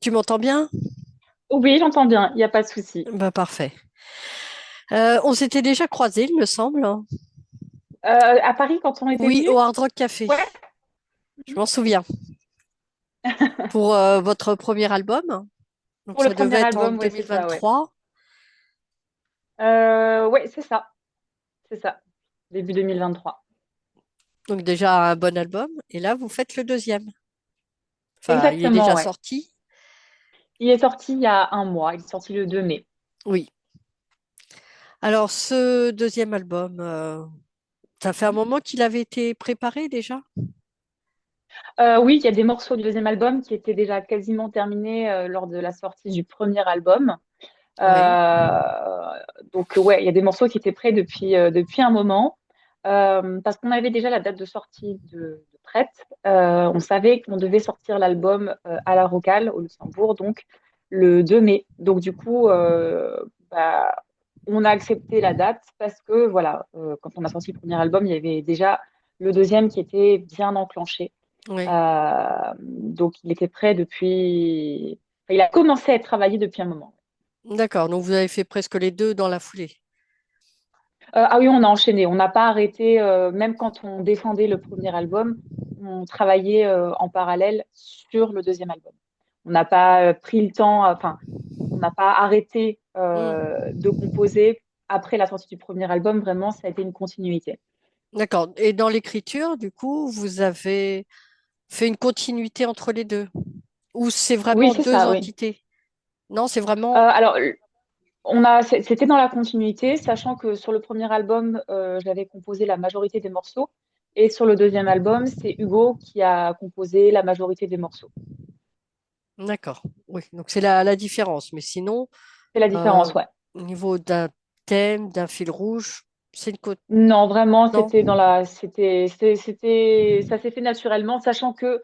Tu m'entends bien? Oui, j'entends bien, il n'y a pas de souci. Bah, parfait. On s'était déjà croisés, il me semble, hein. À Paris, quand on était Oui, venus? au Hard Rock Café. Ouais. Je m'en souviens. Pour votre premier album. Donc Pour le ça premier devait être en album, ouais, c'est ça, ouais. 2023. Ouais, c'est ça. Début 2023. Donc déjà un bon album. Et là, vous faites le deuxième. Enfin, il est Exactement, déjà ouais. sorti. Il est sorti il y a un mois, il est sorti le 2 mai. Oui. Alors, ce deuxième album, ça fait un moment qu'il avait été préparé déjà? Oui, il y a des morceaux du deuxième album qui étaient déjà quasiment terminés lors de la sortie du premier album. Oui. Euh, donc, ouais, il y a des morceaux qui étaient prêts depuis un moment. Parce qu'on avait déjà la date de sortie de prête. On savait qu'on devait sortir l'album à la Rocale, au Luxembourg, donc le 2 mai. Donc, du coup, bah, on a accepté la date parce que, voilà, quand on a sorti le premier album, il y avait déjà le deuxième qui était bien enclenché. Oui. Donc, il était prêt depuis. Enfin, il a commencé à être travaillé depuis un moment. D'accord. Donc vous avez fait presque les deux dans la foulée. Ah oui, on a enchaîné. On n'a pas arrêté, même quand on défendait le premier album, on travaillait en parallèle sur le deuxième album. On n'a pas pris le temps, enfin, on n'a pas arrêté Hmm. de composer après la sortie du premier album. Vraiment, ça a été une continuité. D'accord. Et dans l'écriture, du coup, vous avez fait une continuité entre les deux? Ou c'est Oui, vraiment c'est deux ça, oui. entités? Non, c'est vraiment. Alors, c'était dans la continuité, sachant que sur le premier album, j'avais composé la majorité des morceaux, et sur le deuxième album, c'est Hugo qui a composé la majorité des morceaux. D'accord. Oui. Donc c'est la différence. Mais sinon, C'est la euh, différence, ouais. au niveau d'un thème, d'un fil rouge, c'est une côte. Non, vraiment, Non? ça s'est fait naturellement, sachant que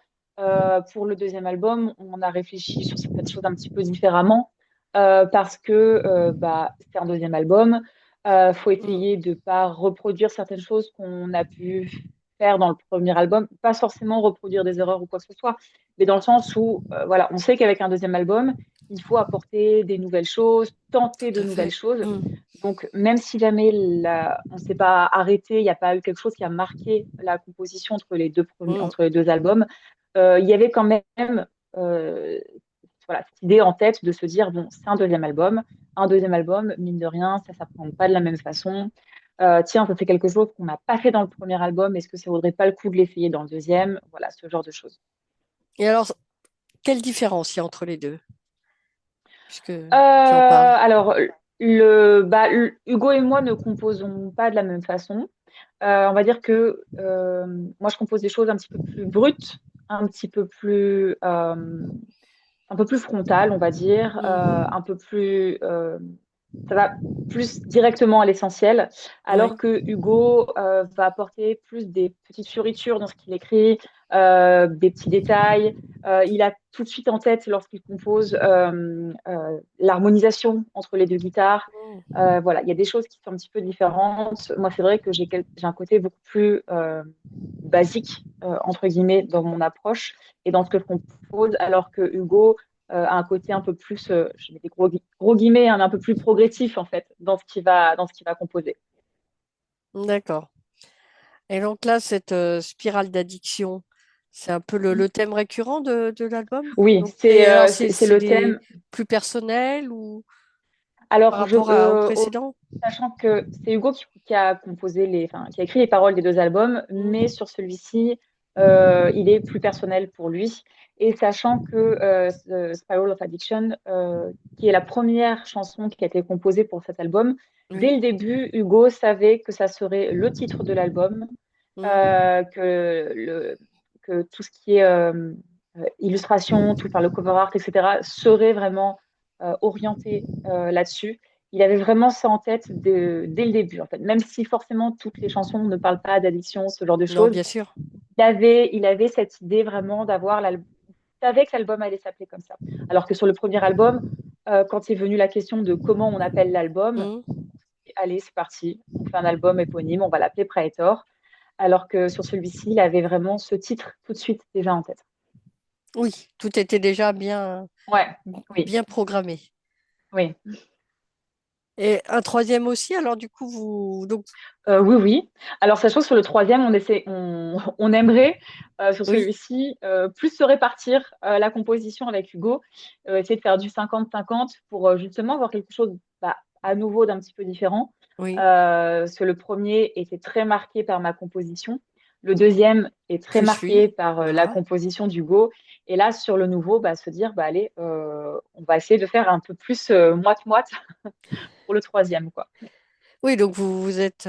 pour le deuxième album, on a réfléchi sur certaines choses un petit peu différemment, parce que bah, c'est un deuxième album. Faut Hmm. essayer de pas reproduire certaines choses qu'on a pu faire dans le premier album, pas forcément reproduire des erreurs ou quoi que ce soit, mais dans le sens où, voilà, on sait qu'avec un deuxième album, il faut apporter des nouvelles choses, tenter Tout de à nouvelles fait. choses. Hmm. Donc, même si jamais on ne s'est pas arrêté, il n'y a pas eu quelque chose qui a marqué la composition Hmm. entre les deux albums, il y avait quand même euh, voilà, cette idée en tête de se dire, bon, c'est un deuxième album, mine de rien, ça ne s'apprend pas de la même façon. Tiens, ça fait quelque chose qu'on n'a pas fait dans le premier album, est-ce que ça vaudrait pas le coup de l'essayer dans le deuxième? Voilà, ce genre de choses. Et alors, quelle différence il y a entre les deux, puisque tu en parles? Alors, Hugo et moi ne composons pas de la même façon. On va dire que moi, je compose des choses un petit peu plus brutes, un petit peu plus, un peu plus frontales, on va dire, Hmm. ça va plus directement à l'essentiel, alors Oui. que Hugo va apporter plus des petites fioritures dans ce qu'il écrit, des petits détails. Il a tout de suite en tête, lorsqu'il compose, l'harmonisation entre les deux guitares. Hmm. Voilà, il y a des choses qui sont un petit peu différentes. Moi, c'est vrai que j'ai un côté beaucoup plus basique, entre guillemets, dans mon approche et dans ce que je compose, alors que Hugo a un côté un peu plus, je mets des gros guillemets, hein, mais un peu plus progressif, en fait, dans ce qu'il va composer. D'accord. Et donc là, cette spirale d'addiction, c'est un peu le thème récurrent de l'album. Oui, Donc, et alors, c'est c'est c'est le des thème. plus personnel ou par Alors, rapport au précédent? sachant que c'est Hugo qui a composé enfin, qui a écrit les paroles des deux albums, mais Hmm. sur celui-ci, il est plus personnel pour lui. Et sachant que Spiral of Addiction, qui est la première chanson qui a été composée pour cet album, dès Oui. le début, Hugo savait que ça serait le titre de l'album, Hmm. que tout ce qui est illustration, tout par le cover art, etc., serait vraiment orienté là-dessus. Il avait vraiment ça en tête dès le début, en fait. Même si forcément toutes les chansons ne parlent pas d'addiction, ce genre de Non, choses, bien sûr. il avait cette idée vraiment d'avoir l'album. Il savait que l'album allait s'appeler comme ça. Alors que sur le premier album, quand est venue la question de comment on appelle l'album, Hmm. allez, c'est parti, on fait un album éponyme, on va l'appeler Praetor. Alors que sur celui-ci, il avait vraiment ce titre tout de suite déjà en tête. Oui, tout était déjà bien, Ouais, oui, bien programmé. oui. Et un troisième aussi, alors du coup, vous... Donc, Oui, oui. Alors, sachant que sur le troisième, on aimerait, sur oui, celui-ci, plus se répartir la composition avec Hugo, essayer de faire du 50-50 pour justement avoir quelque chose bah, à nouveau d'un petit peu différent. oui, Parce que le premier était très marqué par ma composition. Le deuxième est très plus marqué fluide, par la voilà. composition d'Hugo. Et là, sur le nouveau, bah, se dire, bah, allez, on va essayer de faire un peu plus moite-moite pour le troisième, quoi. Oui, donc vous êtes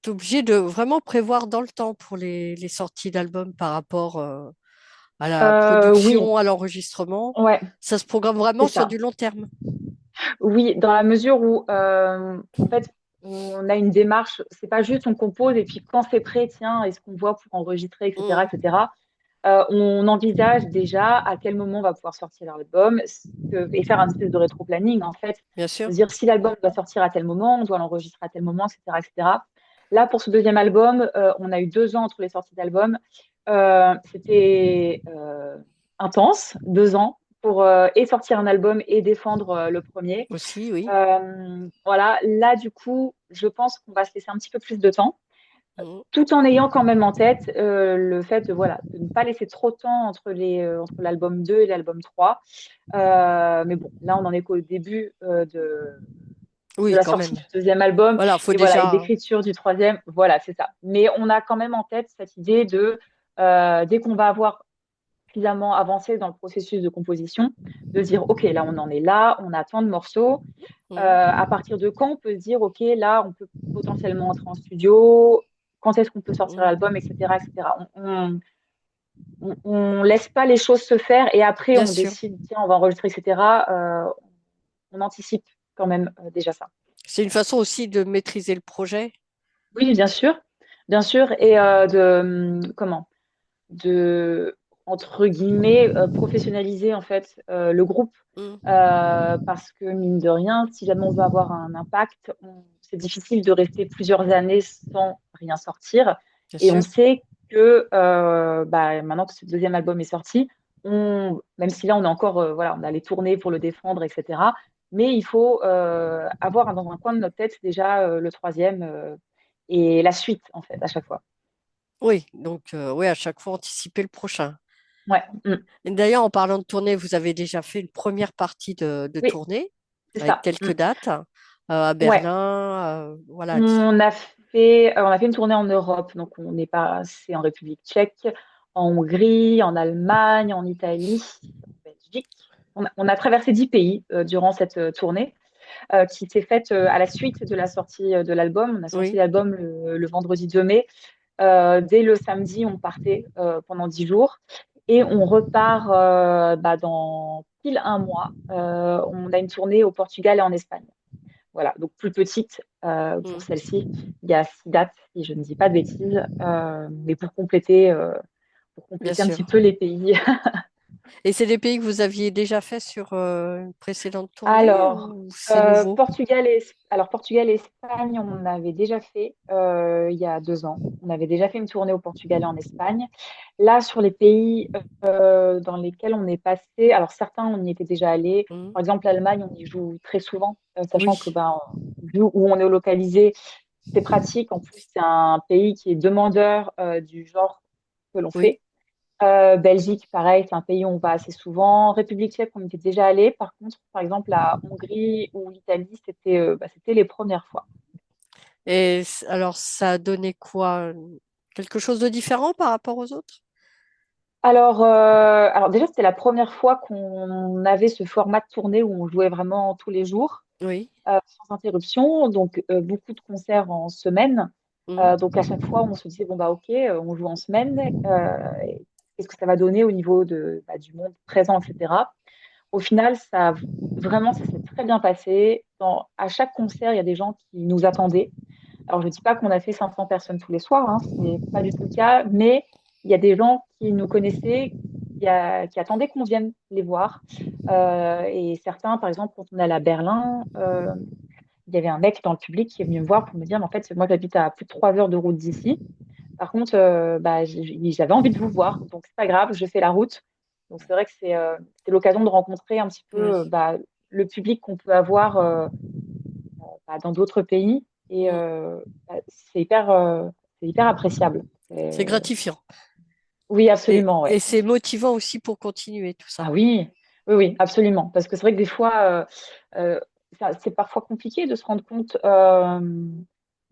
obligé de vraiment prévoir dans le temps pour les sorties d'albums par rapport à la Oui, production, à l'enregistrement. ouais, Ça se programme c'est vraiment sur ça. du long terme. Oui, dans la mesure où, en fait, on a une démarche, c'est pas juste on compose et puis quand c'est prêt, tiens, est-ce qu'on voit pour enregistrer, etc., Mm, etc. On envisage déjà à quel moment on va pouvoir sortir l'album et faire un espèce de rétro-planning, en fait. bien sûr. Se dire si l'album doit sortir à tel moment, on doit l'enregistrer à tel moment, etc., etc. Là, pour ce deuxième album, on a eu 2 ans entre les sorties d'albums. C'était intense, 2 ans, pour et sortir un album et défendre le premier. Aussi, oui. Voilà, là, du coup, je pense qu'on va se laisser un petit peu plus de temps Mm, tout en ayant quand même en tête le fait de, voilà, de ne pas laisser trop de temps entre l'album 2 et l'album 3. Mais bon, là, on en est qu'au début de oui, la quand sortie même. du deuxième album Voilà, faut et voilà, et déjà. d'écriture du troisième. Voilà, c'est ça. Mais on a quand même en tête cette idée de, dès qu'on va avoir suffisamment avancé dans le processus de composition, de se dire, OK, là, on en est là, on a tant de morceaux. Mm, À partir de quand on peut se dire, OK, là, on peut potentiellement entrer en studio, quand est-ce qu'on peut sortir mm, l'album, etc., etc. On laisse pas les choses se faire et après bien on sûr. décide, tiens, on va enregistrer, etc. On anticipe quand même déjà ça. C'est une façon aussi de maîtriser le projet. Oui, bien sûr, et comment, de entre guillemets professionnaliser en fait le groupe Mm, parce que mine de rien, si jamais on veut avoir un impact, c'est difficile de rester plusieurs années sans rien sortir. bien Et on sûr. sait que bah, maintenant que ce deuxième album est sorti, même si là on est encore voilà, on a les tournées pour le défendre, etc. Mais il faut avoir dans un coin de notre tête déjà le troisième et la suite en fait à chaque fois. Oui, donc oui, à chaque fois anticiper le prochain. Ouais, Et d'ailleurs, en parlant de tournée, vous avez déjà fait une première partie de oui, tournée c'est avec ça. quelques dates à Ouais. Berlin, voilà. On a fait une tournée en Europe, donc on est passé en République tchèque, en Hongrie, en Allemagne, en Italie, en Belgique. On a traversé 10 pays durant cette tournée qui s'est faite à la suite de la sortie de l'album. On a sorti Oui, l'album le vendredi 2 mai. Dès le samedi, on partait pendant 10 jours et on repart bah, dans pile un mois. On a une tournée au Portugal et en Espagne. Voilà, donc plus petite pour mm, celle-ci. Il y a 6 dates, si je ne dis pas de bêtises, mais pour bien compléter un sûr. petit peu les pays. Et c'est des pays que vous aviez déjà fait sur une précédente tournée Alors, ou c'est nouveau? Portugal et Espagne, on avait déjà fait il y a 2 ans. On avait déjà fait une tournée au Portugal et en Espagne. Là, sur les pays dans lesquels on est passé, alors certains, on y était déjà allé. Mm, Par exemple, l'Allemagne, on y joue très souvent, sachant que oui, ben, vu où on est localisé, c'est pratique. En plus, c'est un pays qui est demandeur du genre que l'on oui. fait. Belgique, pareil, c'est un pays où on va assez souvent. République tchèque, on était déjà allé. Par contre, par exemple, la Hongrie ou l'Italie, c'était les premières fois. Et alors, ça a donné quoi? Quelque chose de différent par rapport aux autres? Alors déjà, c'était la première fois qu'on avait ce format de tournée où on jouait vraiment tous les jours, Oui. sans interruption. Donc, beaucoup de concerts en semaine. Mm, Donc, à chaque fois, on se disait, bon, bah, OK, on joue en semaine. Qu'est-ce que ça va donner au niveau du monde présent, etc. Au final, vraiment, ça s'est très bien passé. À chaque concert, il y a des gens qui nous attendaient. Alors, je ne dis pas qu'on a fait 500 personnes tous les soirs, hein, ce n'est pas du tout le cas, mais il y a des gens qui nous connaissaient, qui attendaient qu'on vienne les voir. Et certains, par exemple, quand on est allé à Berlin, il y avait un mec dans le public qui est venu me voir pour me dire, mais en fait, moi, j'habite à plus de 3 heures de route d'ici. Par contre, ils avaient envie de vous voir, donc c'est pas grave, je fais la route. Donc c'est vrai que c'est l'occasion de rencontrer un petit peu Oui. le public qu'on peut avoir dans d'autres pays. Et Mm. c'est hyper appréciable. C'est gratifiant. Oui, absolument, ouais. Et c'est motivant aussi pour continuer tout ça. Ah oui, oui, oui, absolument. Parce que c'est vrai que des fois, euh, c'est parfois compliqué de se rendre compte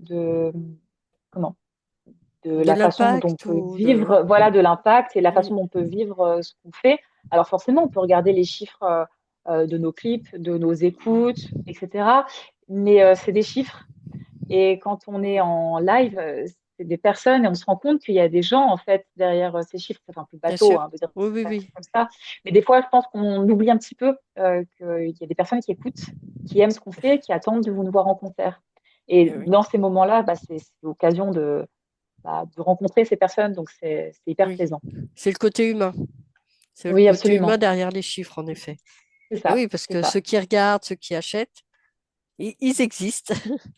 de, comment, de De la façon dont on l'impact peut ou de... vivre, voilà, de l'impact et la Mm. façon dont on peut vivre ce qu'on fait. Alors forcément, on peut regarder les chiffres de nos clips, de nos écoutes, etc. Mais c'est des chiffres. Et quand on est en live, c'est des personnes et on se rend compte qu'il y a des gens en fait derrière ces chiffres. C'est un peu Bien bateau, sûr. hein, de dire Oui, oui, ça oui. comme ça. Mais des fois, je pense qu'on oublie un petit peu qu'il y a des personnes qui écoutent, qui aiment ce qu'on fait, qui attendent de vous nous voir en concert. Et Eh oui. dans ces moments-là, c'est l'occasion de rencontrer ces personnes. Donc, c'est hyper Oui. plaisant. C'est le côté humain. C'est le Oui, côté humain absolument. derrière les chiffres, en effet. C'est Et ça. oui, parce C'est que ça. ceux qui regardent, ceux qui achètent, ils existent.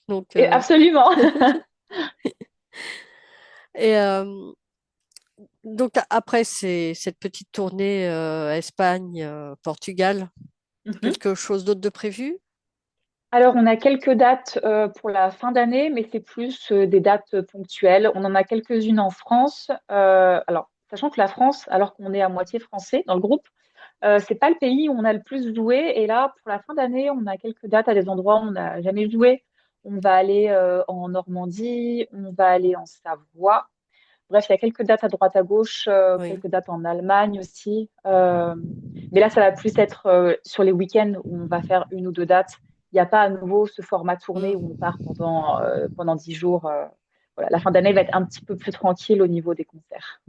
Donc, Et absolument. et, donc après cette petite tournée Espagne, Portugal, quelque chose d'autre de prévu? Alors, on a quelques dates pour la fin d'année, mais c'est plus des dates ponctuelles. On en a quelques-unes en France. Alors, sachant que la France, alors qu'on est à moitié français dans le groupe, c'est pas le pays où on a le plus joué. Et là, pour la fin d'année, on a quelques dates à des endroits où on n'a jamais joué. On va aller en Normandie, on va aller en Savoie. Bref, il y a quelques dates à droite à gauche, Oui. quelques dates en Allemagne aussi. Mais là, ça va plus être sur les week-ends où on va faire une ou deux dates. Il n'y a pas à nouveau ce format tournée où on Mm. part pendant 10 jours. Voilà. La fin d'année va être un petit peu plus tranquille au niveau des concerts.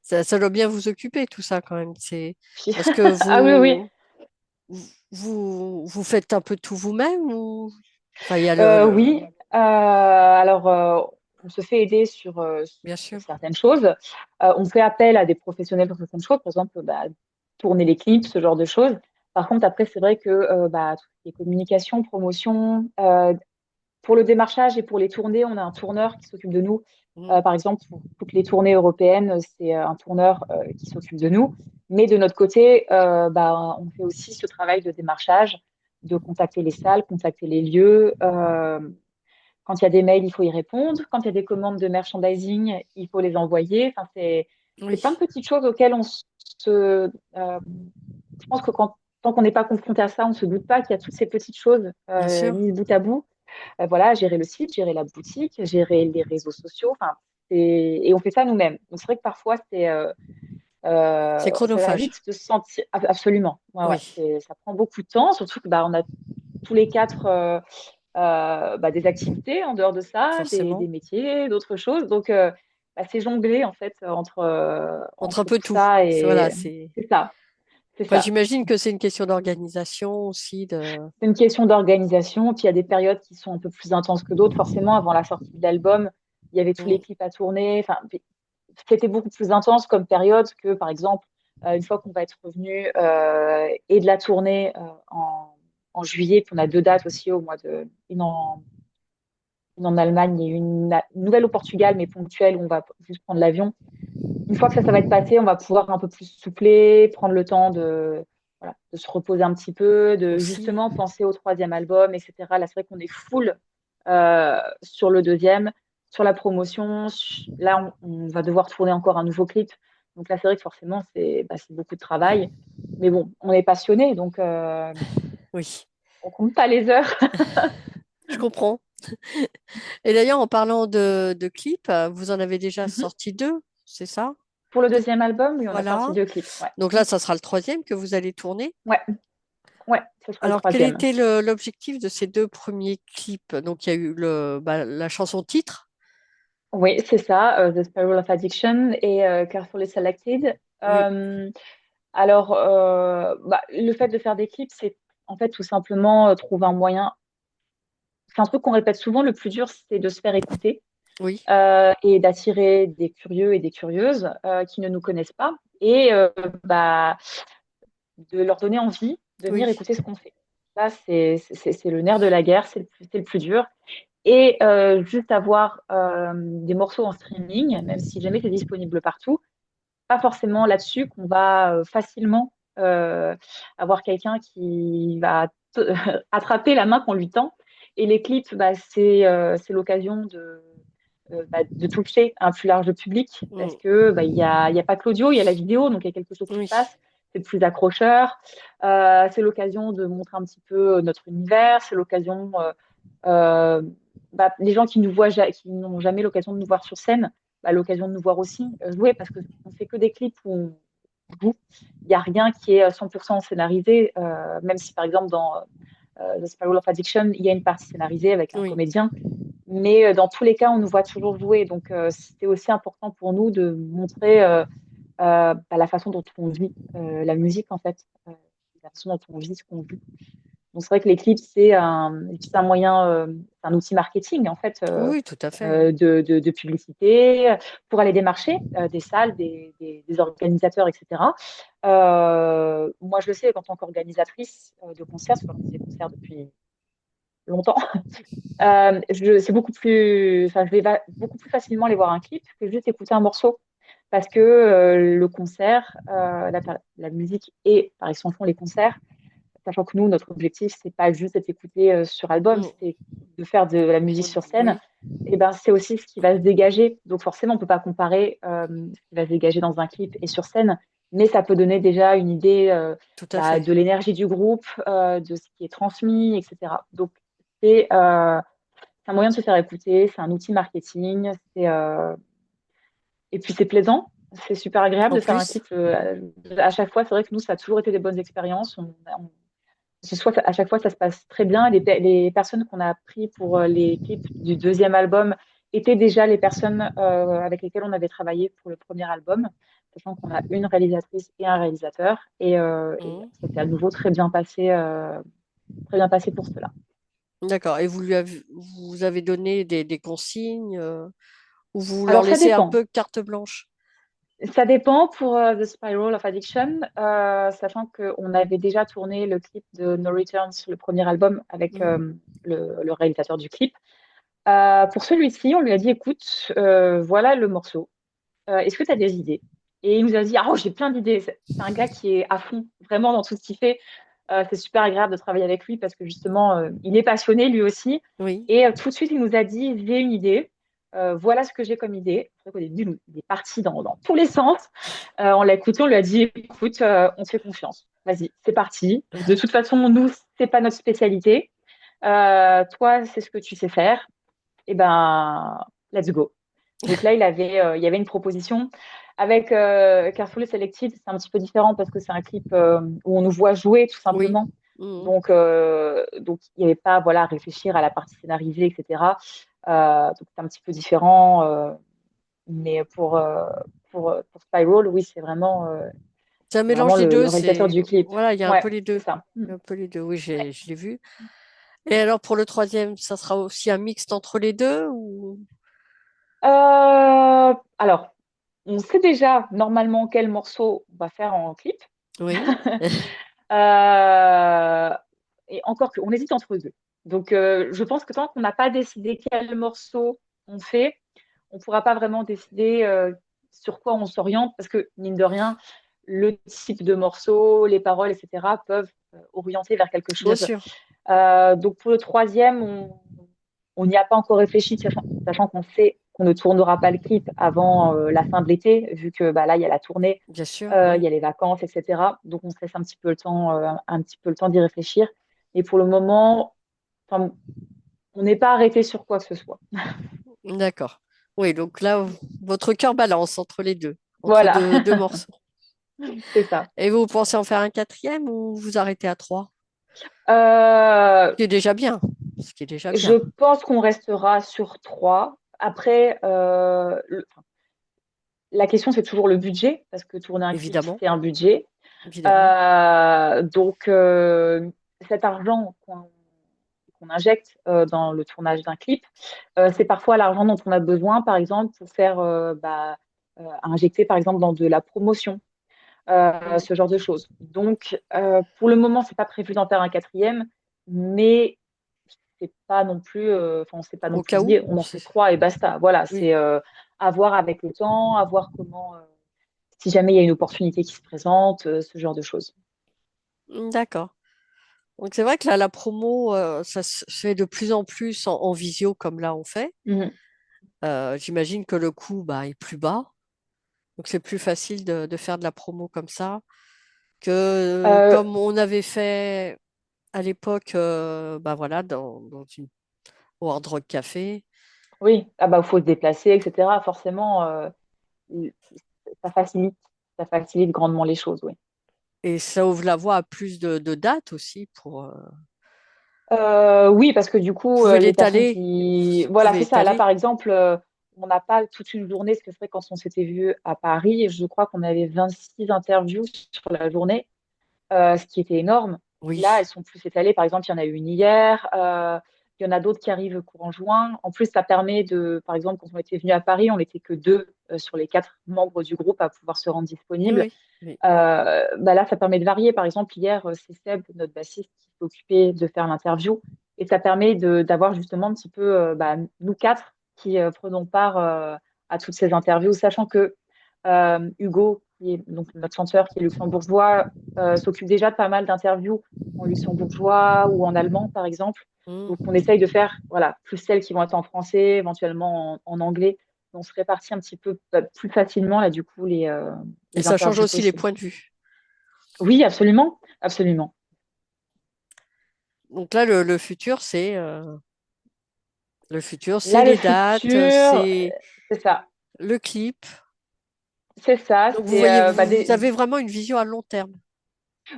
Ça doit bien vous occuper, tout ça, quand même. Est-ce que Ah oui, oui. vous faites un peu tout vous-même ou... Enfin, il y a le... Oui. Alors, on se fait aider Bien sur sûr. certaines choses. On fait appel à des professionnels pour certaines choses, par exemple, tourner les clips, ce genre de choses. Par contre, après, c'est vrai que tout ce qui est communication, promotion, pour le démarchage et pour les tournées, on a un tourneur qui s'occupe de nous. Mm. Par exemple, pour toutes les tournées européennes, c'est un tourneur qui s'occupe de nous. Mais de notre côté, on fait aussi ce travail de démarchage, de contacter les salles, contacter les lieux. Quand il y a des mails, il faut y répondre. Quand il y a des commandes de merchandising, il faut les envoyer. Enfin, c'est Oui, plein de petites choses auxquelles je pense que tant qu'on n'est pas confronté à ça, on ne se doute pas qu'il y a toutes ces petites choses bien sûr. mises bout à bout. Voilà, gérer le site, gérer la boutique, gérer les réseaux sociaux. Enfin, et on fait ça nous-mêmes. Donc c'est vrai que parfois C'est ça va chronophage. vite de se sentir absolument. Ouais, ouais, Oui, ça prend beaucoup de temps, surtout que on a tous les quatre des activités en dehors de ça, des forcément. métiers, d'autres choses. Donc c'est jongler en fait Entre un entre peu tout tout. ça Voilà, et c'est... c'est ça, c'est Après, ça. j'imagine que c'est une question d'organisation aussi, de... C'est une question d'organisation. Puis il y a des périodes qui sont un peu plus intenses que d'autres. Forcément, avant la sortie de l'album, il y avait tous les Mm. clips à tourner. Enfin, c'était beaucoup plus intense comme période que, par exemple, une fois qu'on va être revenu et de la tournée en juillet. Puis on a deux dates aussi au mois de une en Allemagne et une nouvelle au Portugal, mais ponctuelle, où on va juste prendre l'avion. Une fois que ça va être passé, on va pouvoir un peu plus souffler, prendre le temps de se reposer un petit peu, de Aussi. justement penser au troisième album, etc. Là, c'est vrai qu'on est full sur le deuxième, sur la promotion. Là, on va devoir tourner encore un nouveau clip. Donc là, c'est vrai que forcément, c'est beaucoup de travail. Mais bon, on est passionné, donc Oui, on compte pas les heures. je comprends. Et d'ailleurs, en parlant de clips, vous en avez déjà sorti deux, c'est ça? Pour le deuxième album, oui, on a sorti Voilà. deux clips. Ouais, Donc là, ça sera le troisième que vous allez tourner. ouais, ouais, ce sera le Alors, quel troisième. était l'objectif de ces deux premiers clips? Donc, il y a eu la chanson titre. Oui, c'est ça, The Spiral of Addiction et Carefully Selected. Oui, Alors, le fait de faire des clips, c'est en fait tout simplement trouver un moyen. C'est un truc qu'on répète souvent, le plus dur, c'est de se faire écouter oui, et d'attirer des curieux et des curieuses qui ne nous connaissent pas et de leur donner envie de venir oui. écouter ce qu'on fait. Là, c'est le nerf de la guerre, c'est le plus dur. et juste avoir des morceaux en streaming, même si jamais c'est disponible partout, pas forcément là-dessus qu'on va facilement avoir quelqu'un qui va attraper la main qu'on lui tend. Et les clips, bah, c'est l'occasion de toucher un plus large public parce Mm. que il y a pas que l'audio, il y a la vidéo, donc il y a quelque chose qui se Oui, passe. C'est plus accrocheur. C'est l'occasion de montrer un petit peu notre univers. C'est l'occasion, euh, les gens qui nous voient, qui n'ont jamais l'occasion de nous voir sur scène, l'occasion de nous voir aussi jouer parce que on fait que des clips où on joue. Il n'y a rien qui est 100% scénarisé, même si par exemple dans The Spiral of Addiction, il y a une partie scénarisée avec un oui, comédien. Mais dans tous les cas, on nous voit toujours jouer. Donc, c'était aussi important pour nous de montrer la façon dont on vit la musique, en fait. La façon dont on vit ce qu'on vit. Donc, c'est vrai que les clips, c'est un moyen, un outil marketing, en fait, oui, oui, tout à fait. de publicité pour aller démarcher des salles, des organisateurs, etc. Moi, je le sais, en tant qu'organisatrice de concerts, parce que j'organise des concerts depuis longtemps, c'est beaucoup plus, enfin, beaucoup plus facilement aller voir un clip que juste écouter un morceau. Parce que le concert, la musique et par extension les concerts, sachant que nous, notre objectif, c'est pas juste d'être écouté sur album, Mm. c'est de faire de la musique sur scène. Oui, Et ben, c'est aussi ce qui va se dégager. Donc forcément, on peut pas comparer ce qui va se dégager dans un clip et sur scène, mais ça peut donner déjà une idée tout à fait. de l'énergie du groupe, de ce qui est transmis, etc. Donc c'est c'est un moyen de se faire écouter, c'est un outil marketing, et puis c'est plaisant, c'est super agréable En de faire un plus, clip à chaque fois. C'est vrai que nous, ça a toujours été des bonnes expériences. À chaque fois, ça se passe très bien. Les personnes qu'on a pris pour les clips du deuxième album étaient déjà les personnes avec lesquelles on avait travaillé pour le premier album, sachant qu'on a une réalisatrice et un réalisateur. Et mm. ça s'est à nouveau très bien passé pour cela. D'accord. Et vous avez donné des consignes ou vous leur Alors, ça laissez un dépend. peu carte blanche? Ça dépend pour The Spiral of Addiction, sachant qu'on avait déjà tourné le clip de No Return sur le premier album avec Mm. le réalisateur du clip. Pour celui-ci, on lui a dit, écoute, voilà le morceau. Est-ce que tu as des idées? Et il nous a dit, ah, oh, j'ai plein d'idées. C'est un gars qui est à fond, vraiment dans tout ce qu'il fait. C'est super agréable de travailler avec lui parce que justement, il est passionné lui aussi. Oui, Et tout de suite, il nous a dit, j'ai une idée. Voilà ce que j'ai comme idée. C'est vrai qu'au début, il est parti dans tous les sens. On l'a écouté, on lui a dit, écoute, on te fait confiance. Vas-y, c'est parti. De toute façon, nous, c'est pas notre spécialité. Toi, c'est ce que tu sais faire. Et ben, let's go. Donc là, il y avait une proposition. Avec Carefully Selected, c'est un petit peu différent parce que c'est un clip où on nous voit jouer tout oui. simplement. Mm. Donc il n'y avait pas voilà, à réfléchir à la partie scénarisée, etc. Donc c'est un petit peu différent. Mais pour Spiral, oui, C'est un c'est mélange vraiment des le deux. réalisateur C'est du clip. voilà, il y a un Ouais, peu les c'est deux. ça. Il y a un peu les deux. Oui, Ouais. je l'ai vu. Et alors pour le troisième, ça sera aussi un mixte entre les deux ou... Alors, on sait déjà normalement quel morceau on va faire en clip. Oui, Euh, et encore on hésite entre deux. Donc, je pense que tant qu'on n'a pas décidé quel morceau on fait, on ne pourra pas vraiment décider sur quoi on s'oriente parce que, mine de rien, le type de morceau, les paroles, etc., peuvent orienter vers quelque bien chose. sûr. Donc, pour le troisième, on n'y a pas encore réfléchi, sachant qu'on sait qu'on ne tournera pas le clip avant la fin de l'été, vu que là, il y a la tournée, Bien sûr, il oui. y a les vacances, etc. Donc, on se laisse un petit peu le temps d'y réfléchir. Et pour le moment, enfin, on n'est pas arrêté sur quoi que ce soit. D'accord. Oui, donc là, votre cœur balance entre les deux, entre Voilà, deux morceaux. c'est ça. Et vous pensez en faire un quatrième ou vous arrêtez à trois? Ce Euh, qui est déjà bien. Ce qui est déjà je bien, pense qu'on restera sur trois. Après, la question, c'est toujours le budget, parce que tourner un clip, évidemment. c'est un budget. Évidemment. Donc, cet argent qu'on injecte dans le tournage d'un clip, c'est parfois l'argent dont on a besoin, par exemple, pour faire injecter, par exemple, dans de la promotion, Mm. ce genre de choses. Donc, pour le moment, c'est pas prévu d'en faire un quatrième, mais c'est pas non plus, enfin, on s'est pas non Au plus cas dit, où, on en fait trois et basta. Voilà, oui. c'est à voir avec le temps, à voir comment, si jamais il y a une opportunité qui se présente, ce genre de choses. D'accord. Donc c'est vrai que là, la promo, ça se fait de plus en plus en visio comme là on fait. Mhm. J'imagine que le coût bah, est plus bas. Donc c'est plus facile de faire de la promo comme ça que Euh, comme on avait fait à l'époque bah voilà, dans une au Hard Rock Café. oui, ah bah, faut se déplacer, etc. Forcément, ça facilite, ça facilite grandement les choses, oui. Et ça ouvre la voie à plus de dates aussi pour Oui, parce que du coup, pouvez les personnes l'étaler. qui... Vous Voilà, pouvez c'est ça. Là, étaler. par exemple, on n'a pas toute une journée, ce que c'est quand on s'était vu à Paris. Et je crois qu'on avait 26 interviews sur la journée, ce qui était énorme. Là, Oui. elles sont plus étalées. Par exemple, il y en a eu une hier. Il y en a d'autres qui arrivent courant juin. En plus, ça permet de... Par exemple, quand on était venu à Paris, on n'était que deux sur les quatre membres du groupe à pouvoir se rendre Oui, disponibles. oui, oui. Bah là, ça permet de varier. Par exemple, hier, c'est Seb, notre bassiste, qui s'est occupé de faire l'interview. Et ça permet d'avoir justement un petit peu, bah, nous quatre, qui prenons part à toutes ces interviews, sachant que Hugo, qui est donc notre chanteur, qui est luxembourgeois, s'occupe déjà de pas mal d'interviews en luxembourgeois ou en allemand, par exemple. Donc, Mm. on essaye de faire voilà, plus celles qui vont être en français, éventuellement en anglais. On se répartit un petit peu plus facilement, là, du coup, Et les ça change interviews aussi les possibles. points de vue. Oui, absolument, absolument. Donc là, le futur, c'est Là, le les dates, futur, c'est c'est ça. le clip. C'est ça. Donc vous C'est voyez, bah, vous avez vraiment une vision à long terme.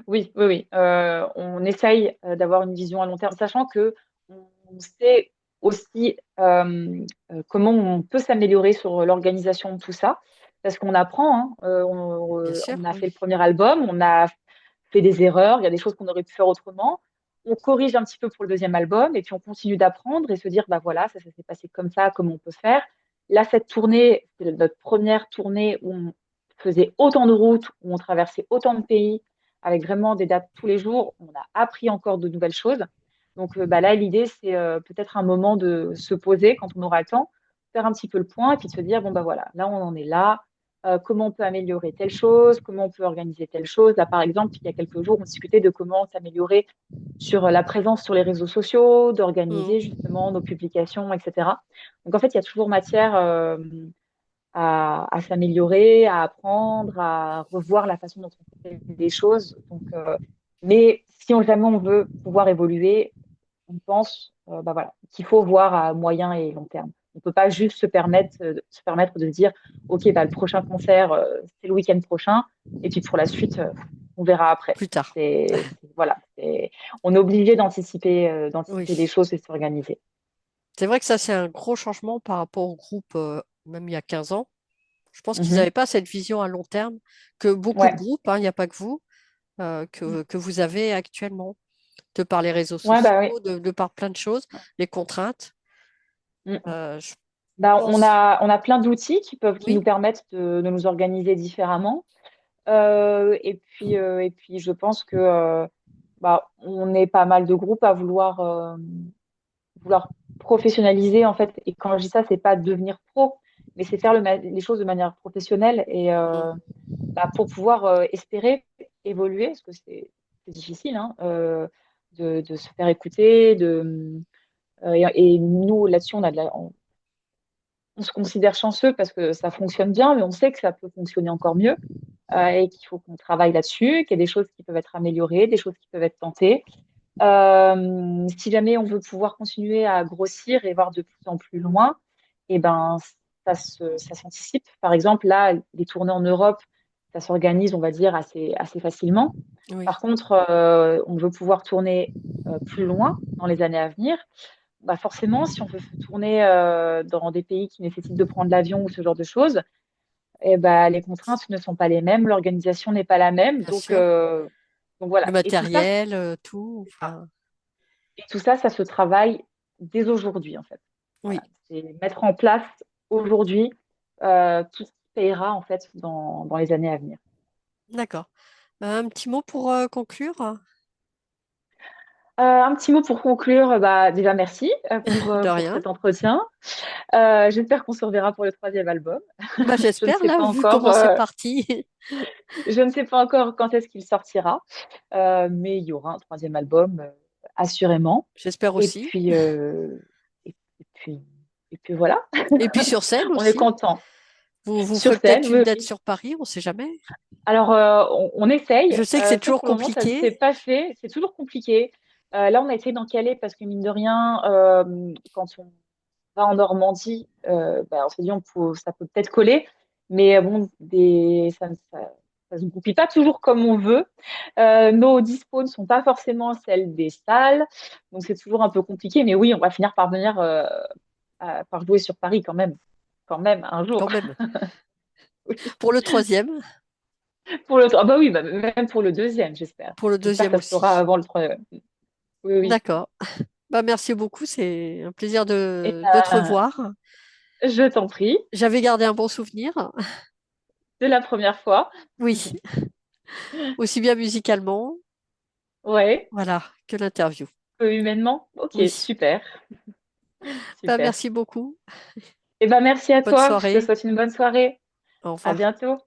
oui, oui, oui. On essaye d'avoir une vision à long terme, sachant que on sait aussi comment on peut s'améliorer sur l'organisation de tout ça, parce qu'on apprend. Hein. Bien sûr, On a fait oui. le premier album, on a fait des erreurs, il y a des choses qu'on aurait pu faire autrement. On corrige un petit peu pour le deuxième album, et puis on continue d'apprendre et se dire, bah voilà, ça s'est passé comme ça, comment on peut faire. Là, cette tournée, c'est notre première tournée où on faisait autant de routes, où on traversait autant de pays avec vraiment des dates tous les jours. On a appris encore de nouvelles choses. Donc bah là, l'idée, c'est peut-être un moment de se poser quand on aura le temps, faire un petit peu le point et puis de se dire, bon, bah voilà, là, on en est là. Comment on peut améliorer telle chose, comment on peut organiser telle chose. Là, par exemple, il y a quelques jours, on discutait de comment s'améliorer sur la présence sur les réseaux sociaux, d'organiser Mm. justement nos publications, etc. Donc, en fait, il y a toujours matière à s'améliorer, à apprendre, à revoir la façon dont on fait les choses. Donc, mais si jamais on veut pouvoir évoluer, on pense bah voilà, qu'il faut voir à moyen et long terme. On ne peut pas juste se permettre de se dire, OK, bah, le prochain concert, c'est le week-end prochain, et puis pour la suite, on verra après. Plus tard. Voilà, on est obligé d'anticiper des Oui. choses et de s'organiser. C'est vrai que ça, c'est un gros changement par rapport au groupe, même il y a 15 ans. Je pense qu'ils Mhm. n'avaient pas cette vision à long terme que beaucoup de Ouais. groupes, hein, il n'y a pas que vous, que vous avez actuellement, de par les réseaux Ouais, sociaux, bah oui. de par plein de choses, les contraintes. Mm. Je Bah, pense, on a plein d'outils qui nous oui, permettent de nous organiser différemment. Et puis, je pense que bah, on est pas mal de groupes à vouloir professionnaliser en fait. Et quand je dis ça, c'est pas devenir pro, mais c'est faire les choses de manière professionnelle et mm, bah, pour pouvoir espérer évoluer, parce que c'est difficile hein, de se faire écouter. Et nous, là-dessus, on se considère chanceux parce que ça fonctionne bien, mais on sait que ça peut fonctionner encore mieux et qu'il faut qu'on travaille là-dessus, qu'il y a des choses qui peuvent être améliorées, des choses qui peuvent être tentées. Si jamais on veut pouvoir continuer à grossir et voir de plus en plus loin, eh ben, ça s'anticipe. Par exemple, là, les tournées en Europe, ça s'organise, on va dire, assez facilement. oui, Par contre, on veut pouvoir tourner plus loin dans les années à venir. Bah forcément, si on veut tourner dans des pays qui nécessitent de prendre l'avion ou ce genre de choses, eh ben, les contraintes ne sont pas les mêmes, l'organisation n'est pas la même. bien sûr. Donc Le voilà. matériel, tout, enfin, Et tout ça, ça se travaille dès aujourd'hui, en fait. Voilà. oui, C'est mettre en place aujourd'hui tout ce qui payera, en fait, dans les années à venir. d'accord. Un petit mot pour conclure? Un petit mot pour conclure. Bah, déjà, merci De pour rien. cet entretien. J'espère qu'on se reverra pour le troisième album. Bah, Je ne j'espère, sais là, pas vu encore, comment c'est parti. je ne sais pas encore quand est-ce qu'il sortira, mais il y aura un troisième album, assurément. J'espère Et aussi. puis, et, et puis, et puis voilà, Et puis sur scène on est aussi. content. Vous Sur ferez peut-être scène, une oui, date oui. sur Paris, on ne sait jamais. Alors, on essaye, Je sais que c'est sauf toujours pour le moment, ça ne s'est compliqué. pas fait. C'est toujours compliqué. Là, on a essayé d'en caler parce que, mine de rien, quand on va en Normandie, bah, on s'est dit, ça peut peut-être coller. Mais bon, ça se goupille pas toujours comme on veut. Nos dispos ne sont pas forcément celles des salles. Donc, c'est toujours un peu compliqué. Mais oui, on va finir par venir par jouer sur Paris quand même. Quand même, un jour. Quand même. Oui. Pour le troisième, Ah bah oui, bah, même pour le deuxième, j'espère. pour le J'espère deuxième que ça se fera aussi. avant le troisième. Oui, oui. D'accord. Bah, merci beaucoup, c'est un plaisir Et de te revoir. je t'en prie, J'avais gardé un bon souvenir. de la première fois. Oui, aussi bien musicalement, Ouais, voilà, que l'interview. humainement. Ok, Oui. super, Bah, super. merci beaucoup. Et ben merci à Bonne toi. Je te soirée. souhaite une bonne soirée. Au À revoir. bientôt.